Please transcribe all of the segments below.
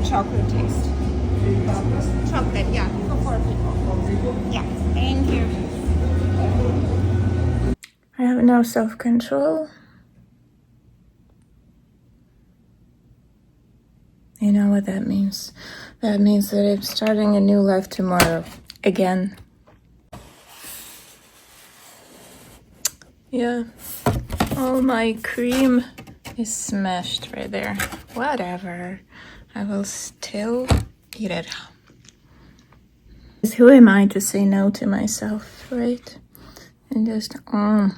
chocolate taste. Chocolate, yeah, for 4 people. Yeah, thank you. I have no self-control. You know what that means? That means that I'm starting a new life tomorrow. Again. Yeah. All my cream is smashed right there. Whatever. I will still eat it. Who am I to say no to myself, right? And just, Come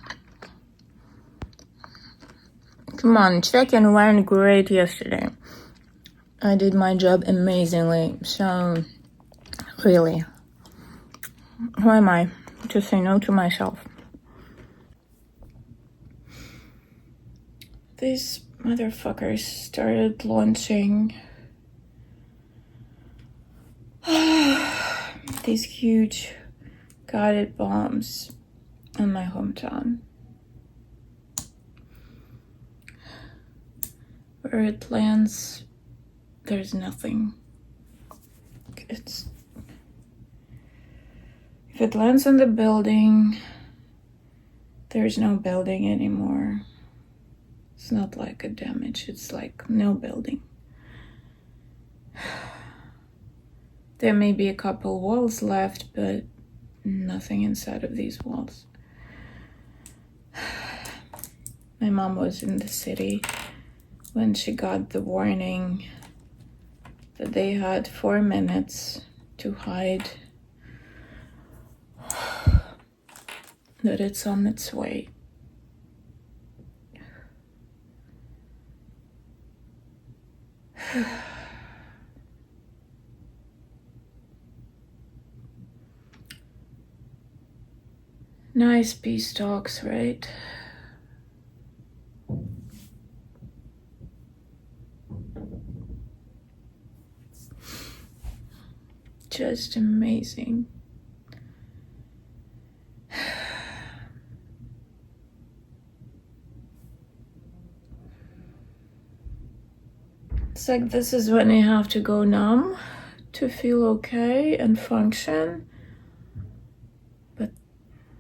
on, check-in went great yesterday. I did my job amazingly. So, really, who am I to say no to myself? These motherfuckers started launching these huge guided bombs in my hometown. Where it lands, there's nothing. If it lands on the building, there's no building anymore. It's not like a damage, it's like no building. There may be a couple walls left, but nothing inside of these walls. My mom was in the city when she got the warning that they had 4 minutes to hide, that it's on its way. Nice peace talks, right? Just amazing. It's like this is when you have to go numb to feel okay and function. But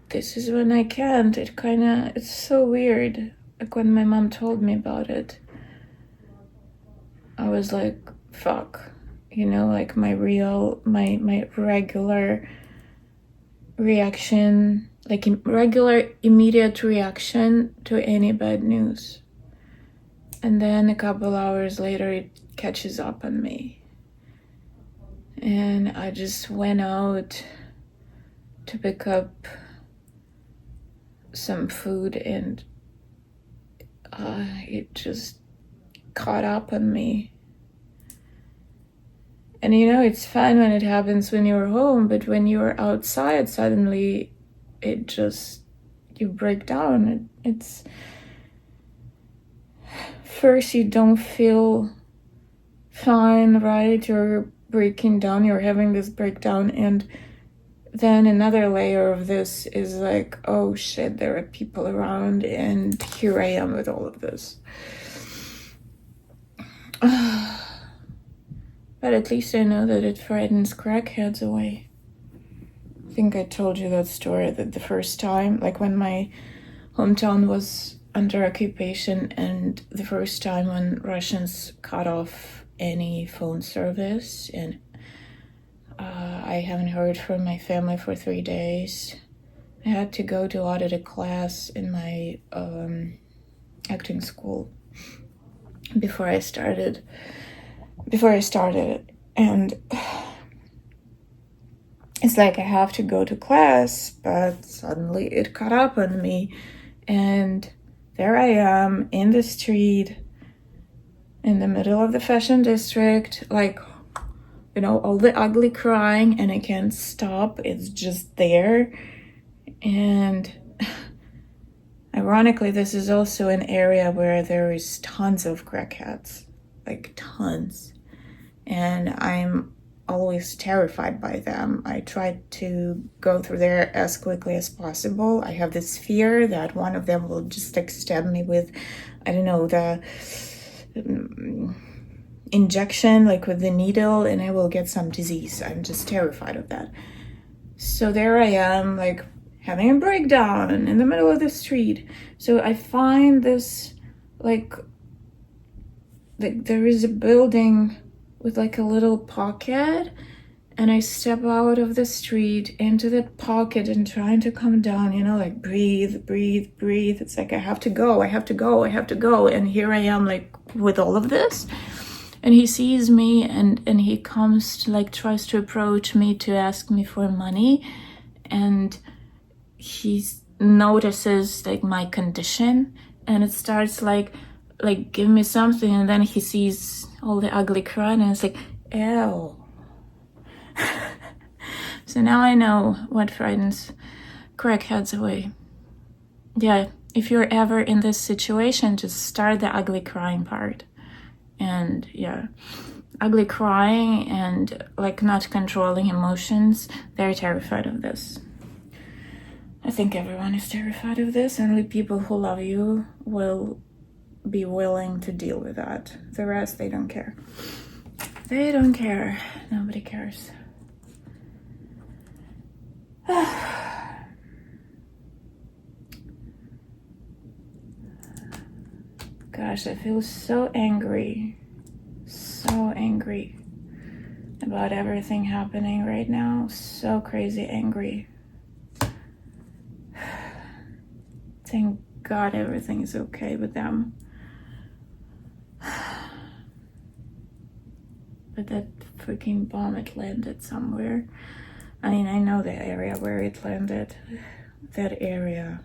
this is when I can't. It's so weird. Like when my mom told me about it, I was like, fuck. You know, like my regular reaction, like regular immediate reaction to any bad news. And then a couple hours later, it catches up on me. And I just went out to pick up some food, and it just caught up on me. And you know, it's fine when it happens when you're home, but when you're outside, suddenly you break down. It's first you don't feel fine, right? You're breaking down, you're having this breakdown, and then another layer of this is like, oh shit, there are people around, and here I am with all of this. But at least I know that it frightens crackheads away. I think I told you that story, that the first time, like when my hometown was under occupation, and the first time when Russians cut off any phone service, and I haven't heard from my family for 3 days. I had to go to audit a class in my acting school before I started it, and it's like I have to go to class, but suddenly it caught up on me, and there I am in the street in the middle of the fashion district, like, you know, all the ugly crying, and I can't stop. It's just there. And ironically, this is also an area where there is tons of crackheads, like tons. And I'm always terrified by them. I try to go through there as quickly as possible. I have this fear that one of them will just like stab me with, I don't know, the injection, like with the needle, and I will get some disease. I'm just terrified of that. So there I am, like having a breakdown in the middle of the street. So I find this, like there is a building with like a little pocket, and I step out of the street into that pocket and trying to come down, you know, like breathe, breathe, breathe. It's like I have to go. And here I am, like with all of this. And he sees me and he comes to, like, tries to approach me to ask me for money. And he notices like my condition, and it starts like give me something. And then he sees all the ugly crying, and it's like, ew. So now I know what frightens crackheads away. Yeah, if you're ever in this situation, just start the ugly crying part. And yeah, ugly crying and like not controlling emotions, they're terrified of this. I think everyone is terrified of this. Only people who love you will be willing to deal with that. The rest, they don't care. They don't care. Nobody cares. Gosh, I feel so angry about everything happening right now. So crazy angry. Thank God everything is okay with them. But that freaking bomb, it landed somewhere. I mean, I know the area where it landed. That area.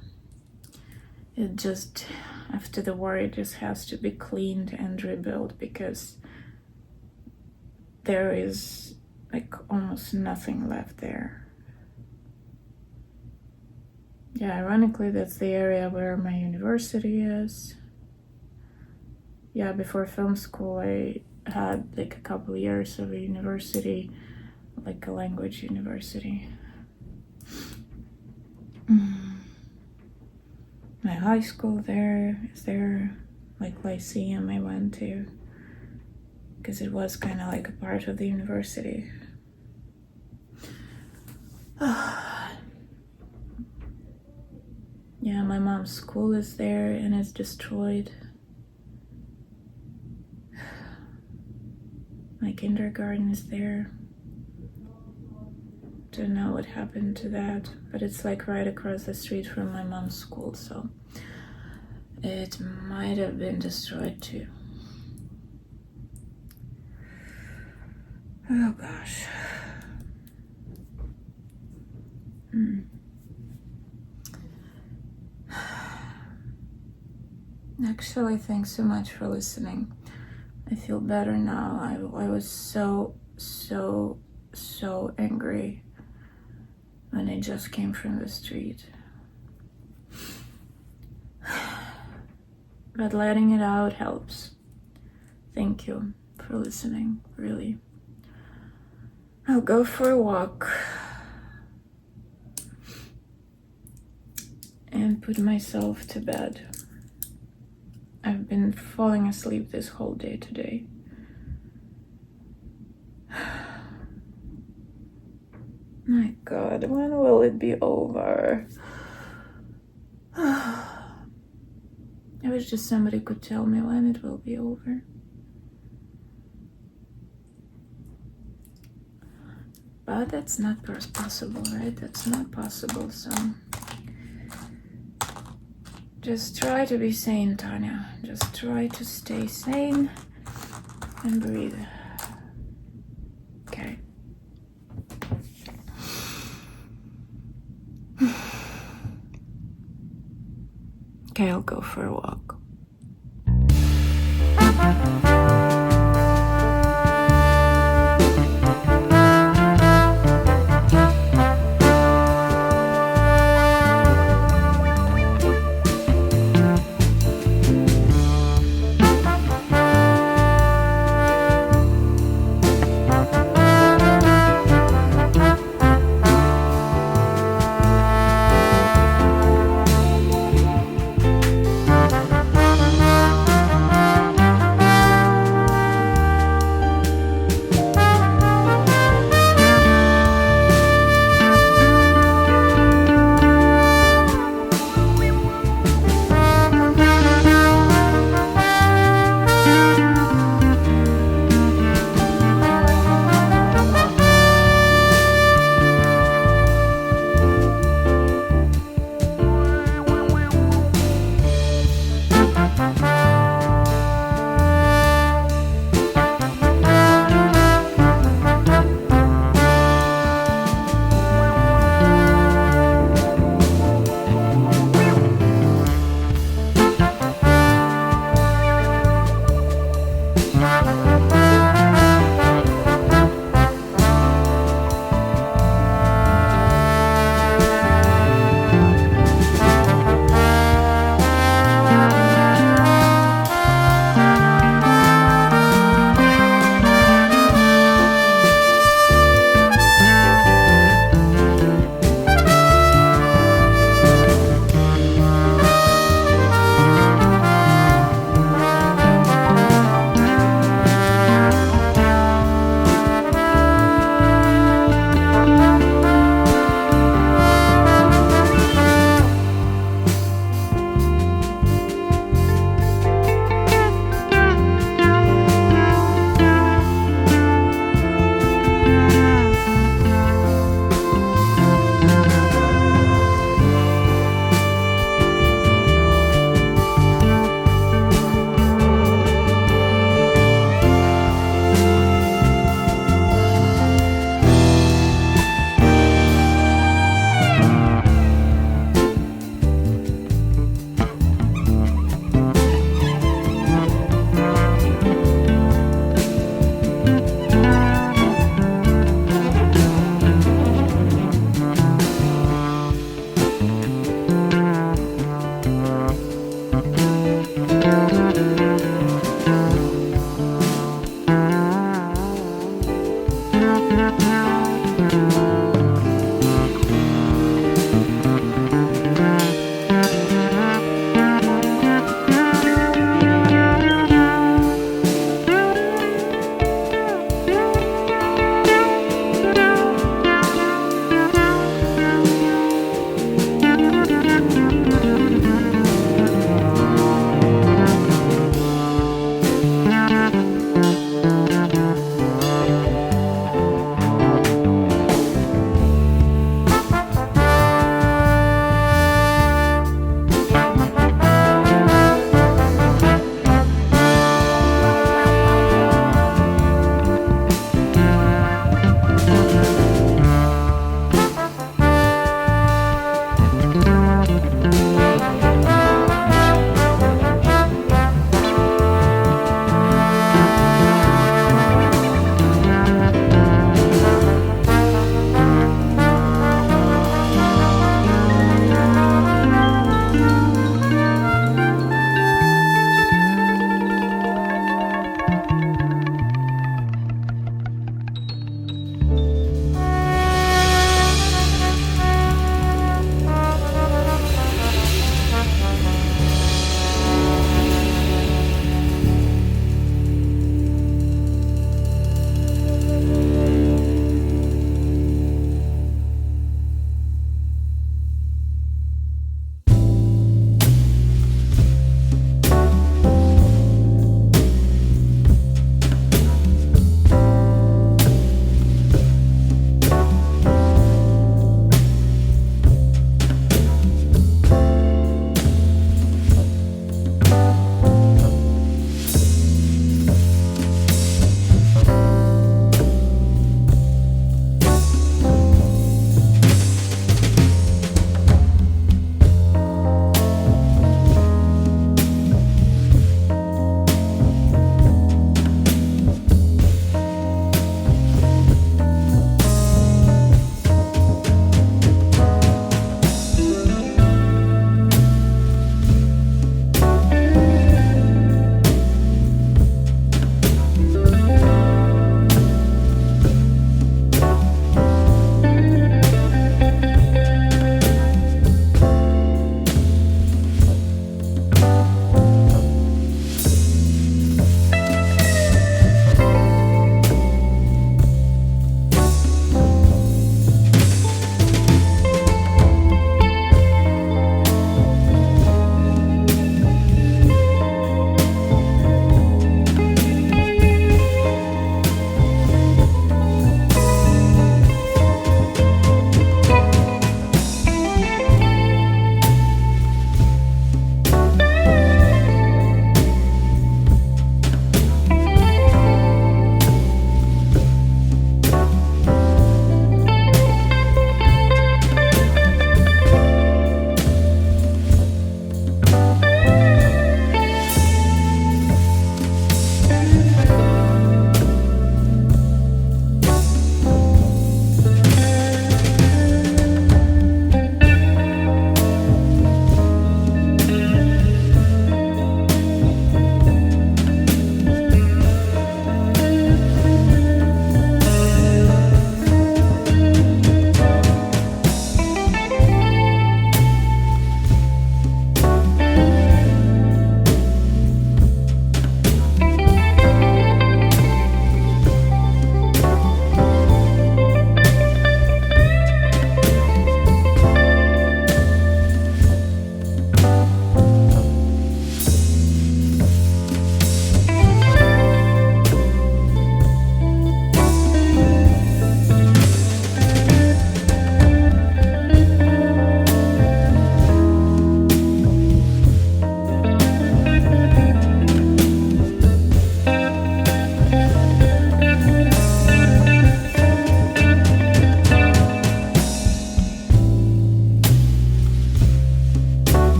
It just, after the war, it just has to be cleaned and rebuilt, because there is like almost nothing left there. Yeah, ironically, that's the area where my university is. Yeah, before film school, I had like a couple of years of a university, like a language university. My high school there is there, like Lyceum I went to, because it was kind of like a part of the university. Yeah, my mom's school is there and it's destroyed. My kindergarten is there. Don't know what happened to that, but it's like right across the street from my mom's school, so it might have been destroyed too. Oh gosh. Actually, thanks so much for listening. I feel better now. I was so angry when I just came from the street. But letting it out helps. Thank you for listening, really. I'll go for a walk and put myself to bed. I've been falling asleep this whole day today. My God, when will it be over? I wish just somebody could tell me when it will be over. But that's not possible, right? That's not possible, so just try to be sane, Tanya. Just try to stay sane and breathe. Okay. Okay, I'll go for a walk.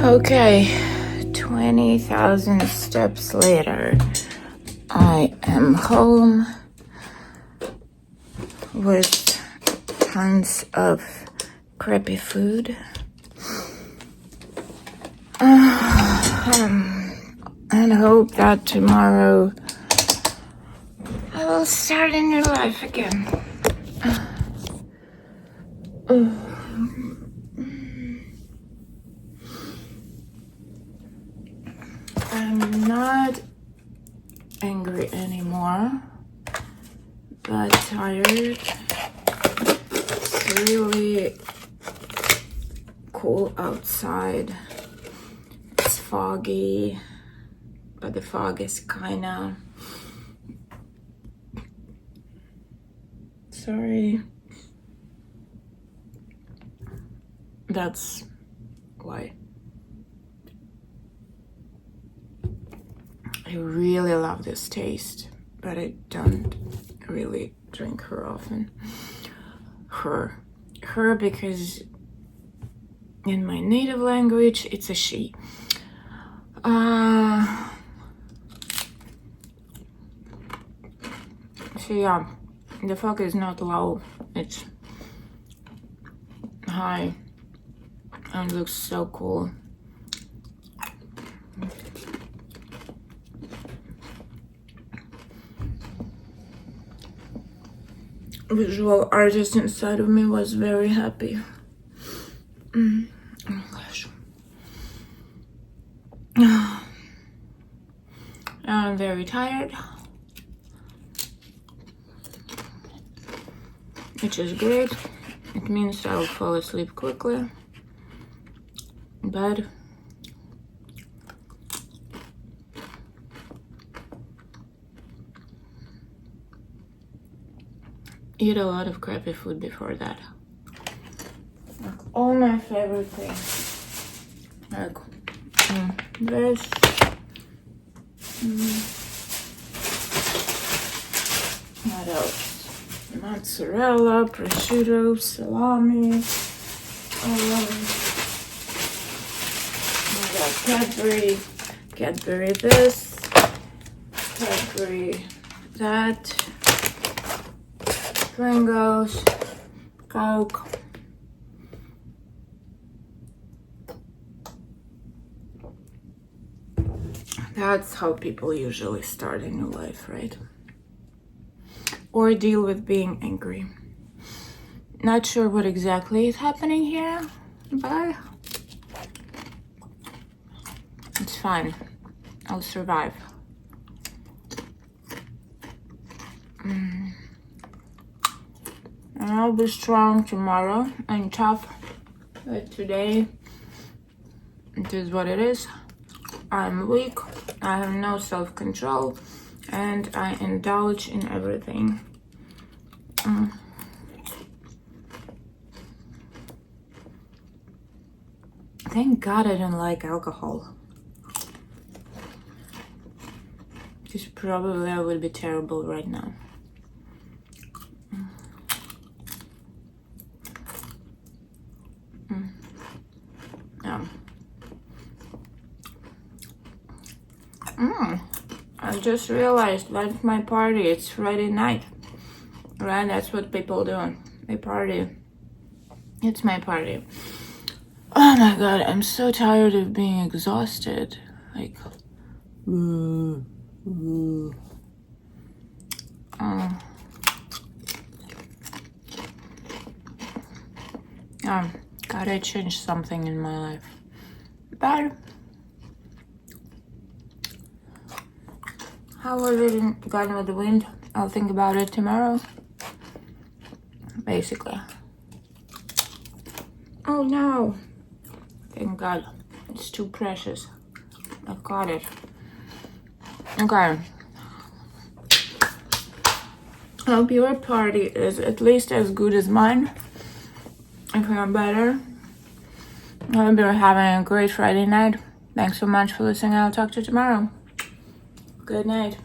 Okay, 20,000 steps later, I am home with tons of crappy food. And hope that tomorrow I will start a new life again. I'm not angry anymore, but tired. It's really cool outside. It's foggy, but the fog is kinda... Sorry. That's why. I really love this taste, but I don't really drink her often. Her because in my native language it's a she. So yeah, the fog is not low, it's high and looks so cool. Visual artist inside of me was very happy. Oh gosh. I'm very tired, which is great. It means I'll fall asleep quickly, but eat a lot of crappy food before that. Like all my favorite things. Like this. What else? Mozzarella, prosciutto, salami. I got Cadbury this, Cadbury that. Pringles, Coke. That's how people usually start a new life, right? Or deal with being angry. Not sure what exactly is happening here, but it's fine. I'll survive. And I'll be strong tomorrow and tough, but today it is what it is. I'm weak, I have no self-control, and I indulge in everything. Thank God I don't like alcohol. Because probably I would be terrible right now. I just realized that's my party. It's Friday night, right? That's what people do. They party. It's my party. Oh my God, I'm so tired of being exhausted. Like, gotta change something in my life. But how was it in Gone with the Wind? I'll think about it tomorrow. Basically. Oh no! Thank God. It's too precious. I got it. Okay. Hope your party is at least as good as mine. If not better. I hope you're having a great Friday night. Thanks so much for listening. I'll talk to you tomorrow. Good night.